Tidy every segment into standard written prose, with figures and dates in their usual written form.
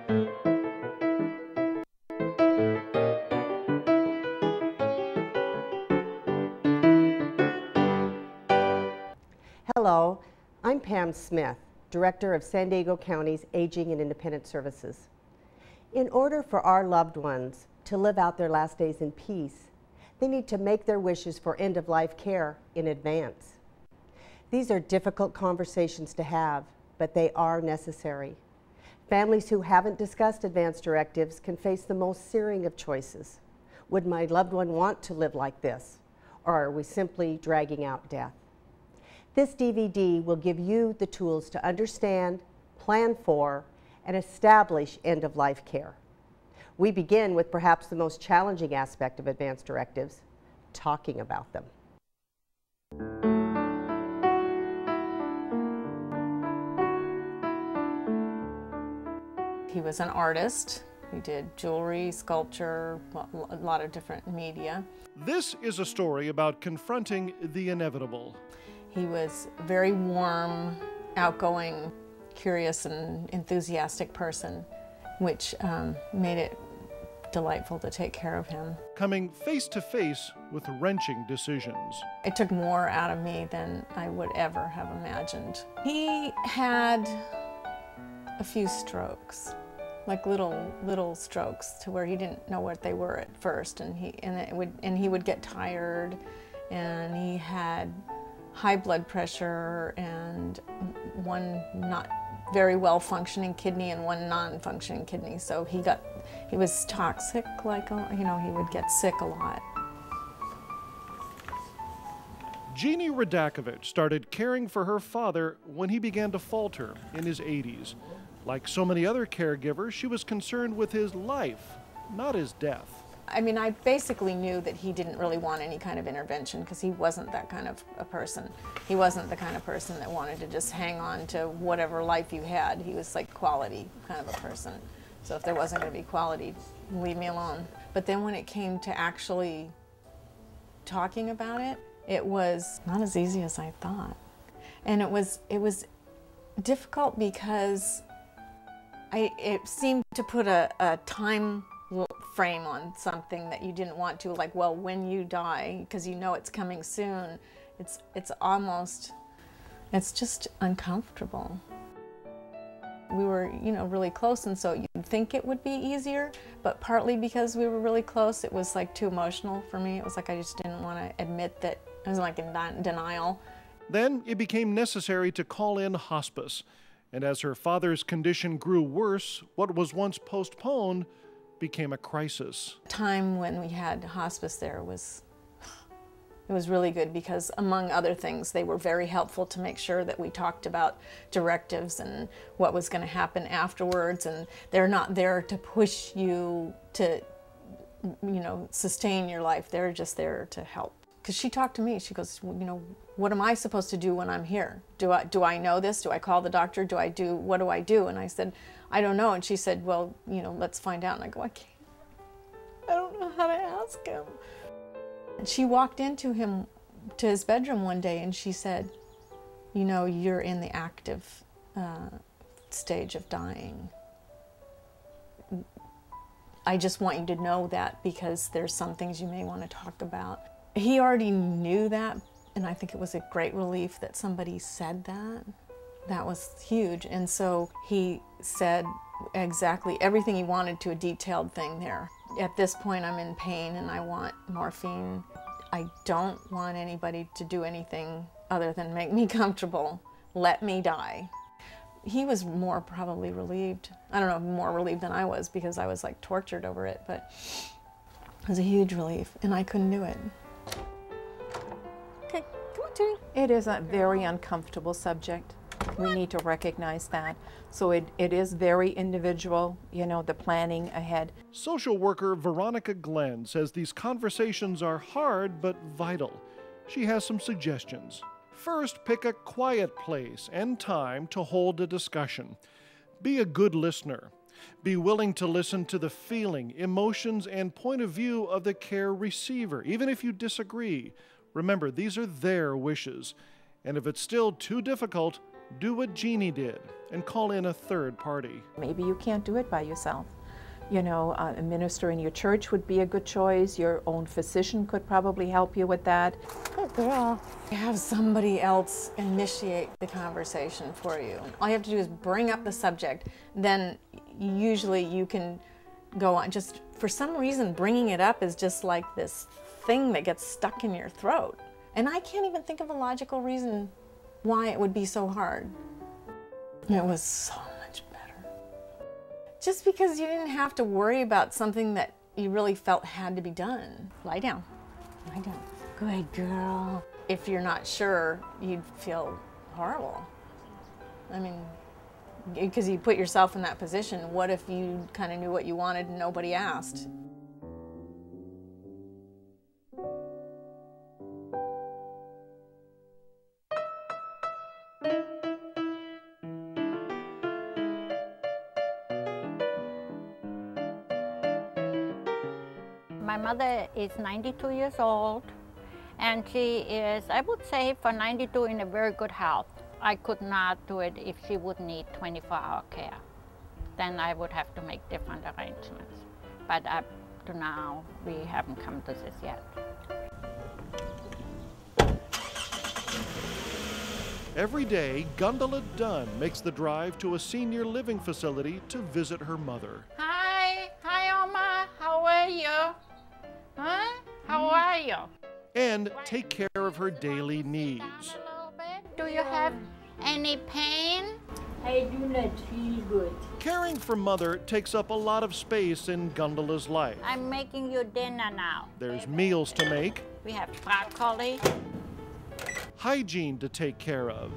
Hello, I'm Pam Smith, Director of San Diego County's Aging and Independent Services. In order for our loved ones to live out their last days in peace, they need to make their wishes for end-of-life care in advance. These are difficult conversations to have, but they are necessary. Families who haven't discussed advance directives can face the most searing of choices. Would my loved one want to live like this, or are we simply dragging out death? This DVD will give you the tools to understand, plan for, and establish end-of-life care. We begin with perhaps the most challenging aspect of advance directives, talking about them. He was an artist. He did jewelry, sculpture, a lot of different media. This is a story about confronting the inevitable. He was a very warm, outgoing, curious, and enthusiastic person, which made it delightful to take care of him. Coming face to face with wrenching decisions. It took more out of me than I would ever have imagined. He had a few strokes, like little strokes, to where he didn't know what they were at first, and he would get tired, and he had high blood pressure and one not very well functioning kidney and one non-functioning kidney. So he was toxic, like, you know, he would get sick a lot. Jeannie Radakovich started caring for her father when he began to falter in his 80s. Like so many other caregivers, she was concerned with his life, not his death. I mean, I basically knew that he didn't really want any kind of intervention because he wasn't that kind of a person. He wasn't the kind of person that wanted to just hang on to whatever life you had. He was like quality kind of a person. So if there wasn't going to be quality, leave me alone. But then when it came to actually talking about it, it was not as easy as I thought. And it was difficult because it seemed to put a time frame on something that you didn't want to, like, well, when you die, because you know it's coming soon, it's just uncomfortable. We were, you know, really close, and so you'd think it would be easier, but partly because we were really close, it was like too emotional for me. It was like I just didn't want to admit that I was like in denial. Then it became necessary to call in hospice, and as her father's condition grew worse, what was once postponed became a crisis. Time when we had hospice there was really good because, among other things, they were very helpful to make sure that we talked about directives and what was going to happen afterwards, and they're not there to push you to, you know, sustain your life. They're just there to help. Because she talked to me, she goes, you know, what am I supposed to do when I'm here? Do I know this? Do I call the doctor? What do I do? And I said, I don't know. And she said, well, you know, let's find out. And I go, I can't. I don't know how to ask him. And she walked into his bedroom one day and she said, you know, you're in the active stage of dying. I just want you to know that because there's some things you may want to talk about. He already knew that, and I think it was a great relief that somebody said that. That was huge, and so he said exactly everything he wanted to a detailed thing there. At this point, I'm in pain and I want morphine. I don't want anybody to do anything other than make me comfortable. Let me die. He was more probably relieved. I don't know, more relieved than I was because I was like tortured over it, but it was a huge relief and I couldn't do it. Okay, come on, Judy. It is a very uncomfortable subject. We need to recognize that. So it is very individual, you know, the planning ahead. Social worker Veronica Glenn says these conversations are hard but vital. She has some suggestions. First, pick a quiet place and time to hold a discussion. Be a good listener. Be willing to listen to the feeling, emotions, and point of view of the care receiver, even if you disagree. Remember, these are their wishes. And if it's still too difficult, Do what Jeannie did and call in a third party. Maybe you can't do it by yourself. You know, a minister in your church would be a good choice. Your own physician could probably help you with that. Good girl. Have somebody else initiate the conversation for you. All you have to do is bring up the subject. Then usually you can go on. Just for some reason, bringing it up is just like this thing that gets stuck in your throat. And I can't even think of a logical reason why it would be so hard. It was so much better. Just because you didn't have to worry about something that you really felt had to be done. Lie down. Lie down. Good girl. If you're not sure, you'd feel horrible. I mean, because you put yourself in that position. What if you kind of knew what you wanted and nobody asked? My mother is 92 years old, and she is, I would say, for 92 in a very good health. I could not do it if she would need 24-hour care. Then I would have to make different arrangements. But up to now, we haven't come to this yet. Every day, Gundula Dunn makes the drive to a senior living facility to visit her mother. Hi, Oma. How are you? Huh? How are you? And take care of her daily needs. Do you have any pain? I do not feel good. Caring for Mother takes up a lot of space in Gundula's life. I'm making you dinner now. There's meals to make, We have broccoli. hygiene to take care of,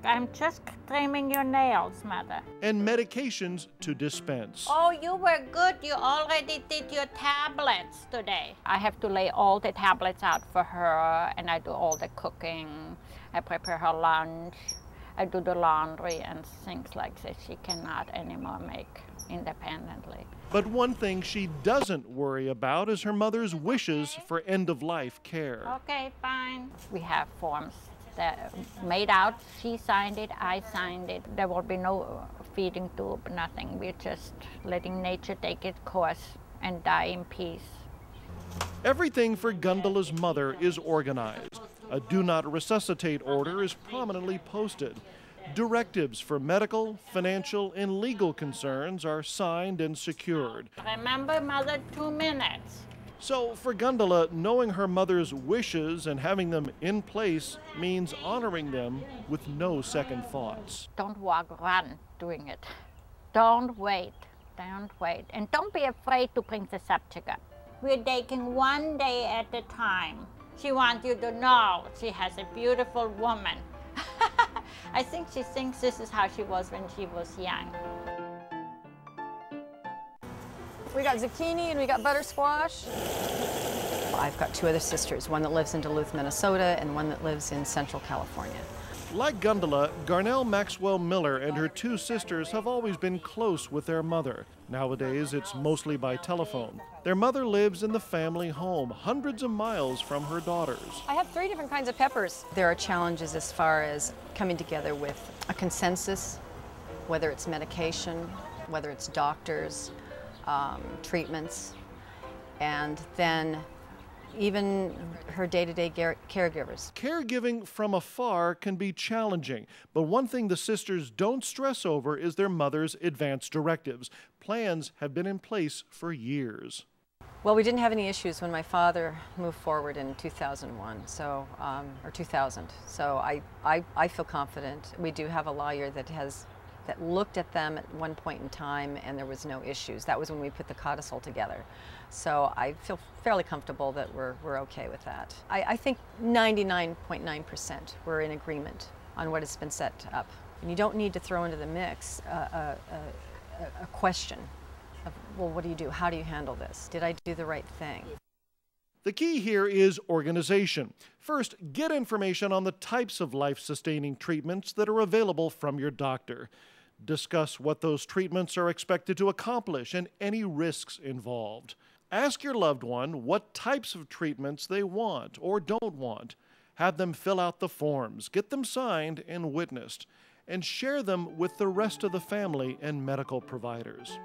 I'm just trimming your nails, Mother. and medications to dispense. Oh, you were good. You already did your tablets today. I have to lay all the tablets out for her, and I do all the cooking. I prepare her lunch. I do the laundry and things like that she cannot anymore make independently. But one thing she doesn't worry about is her mother's wishes for end-of-life care. Okay, fine. We have forms that made out. She signed it, I signed it. There will be no feeding tube, nothing. We're just letting nature take its course and die in peace. Everything for Gundula's mother is organized. A do not resuscitate order is prominently posted. Directives for medical, financial, and legal concerns are signed and secured. Remember, Mother, 2 minutes. So for Gundula, knowing her mother's wishes and having them in place means honoring them with no second thoughts. Don't walk, run doing it. Don't wait, don't wait. And don't be afraid to bring the subject up. We're taking one day at a time. She wants you to know she has a beautiful woman. I think she thinks this is how she was when she was young. We got zucchini and we got butter squash. I've got 2 other sisters, one that lives in Duluth, Minnesota, and one that lives in Central California. Like Gundula, Garnell Maxwell Miller and her 2 sisters have always been close with their mother. Nowadays, it's mostly by telephone. Their mother lives in the family home, hundreds of miles from her daughters. I have 3 different kinds of peppers. There are challenges as far as coming together with a consensus, whether it's medication, whether it's doctors, treatments, and then even her day-to-day caregivers. Caregiving from afar can be challenging, but one thing the sisters don't stress over is their mother's advance directives. Plans have been in place for years. Well, we didn't have any issues when my father moved forward in 2001, so, or 2000. So I feel confident. We do have a lawyer that looked at them at one point in time and there was no issues. That was when we put the codicil together. So I feel fairly comfortable that we're okay with that. I think 99.9% we're in agreement on what has been set up. And you don't need to throw into the mix a question of, well, what do you do? How do you handle this? Did I do the right thing? The key here is organization. First, get information on the types of life-sustaining treatments that are available from your doctor. Discuss what those treatments are expected to accomplish and any risks involved. Ask your loved one what types of treatments they want or don't want. Have them fill out the forms, get them signed and witnessed. and share them with the rest of the family and medical providers.